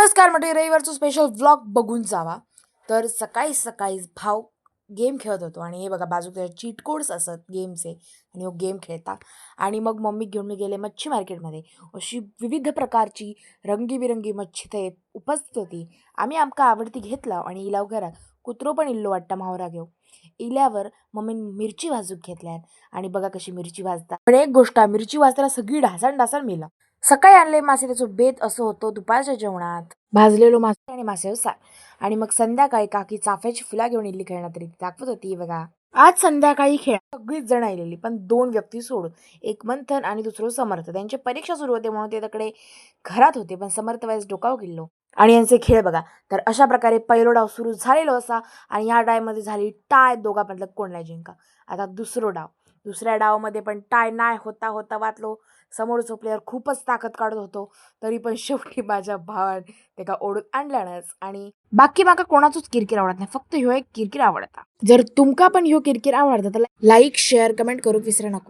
नमस्कार म्हणजे रविवारचा स्पेशल व्लॉग बघून जावा. तर सकाळी सकाळीच भाव गेम खेळत होतो आणि हे बघा बाजूला चीट कोड्स असत गेमचे आणि गेम खेळता. आणि मग मम्मी घेऊन मी गेले मच्छी मार्केटमध्ये. अशी विविध प्रकारची रंगीबिरंगी मच्छी ते उपस्थित होती. आम्ही आमका आवडती घेतला आणि इलाव घरात कुत्रो पण इल्लो वाटतं मावरा घेऊ. इल्यावर मम्मी मिरची भाजूक घेतल्यात आणि बघा कशी मिरची भाजता. पण एक गोष्ट मिरची भाजताना सगळी ढासण ढासण मेला. सकाळी आणले मासे त्याचा बेत असं होतो दुपारच्या जेवणात भाजलेलो मासे आणि मासे सार. आणि मग संध्याकाळी काकी चाफ्याची फुला घेऊन इल्ली खेळणार तरी दाखवत होती बघा. आज संध्याकाळी खेळ सगळीच जण आलेली पण दोन व्यक्ती सोडून, एक मंथन आणि दुसरं समर्थ. त्यांची परीक्षा सुरू होते म्हणून ते तिकडे घरात होते, पण समर्थ वेळेस डोकाव गेलो. आणि यांचे खेळ बघा. तर अशा प्रकारे पहिलो डाव सुरू झालेलो असा आणि ह्या डायमध्ये झाली टाय दोघांमधलं कोण नाही जिंका. आता दुसरो डाव, दुसऱ्या डावमध्ये पण टाय नाही होता होता वाचलो. समोरचा प्लेअर खूपच ताकद काढत होतो, तरी पण शेवटी माझ्या भावाने ते का ओढून आणल्यानंच. आणि बाकी माका कोणाचंच किरकिर आवडत नाही, फक्त ह्यो एक किरकिर आवडता. जर तुमका पण ह्यो किरकिर आवडता तर लाईक शेअर कमेंट करू विसरू नको.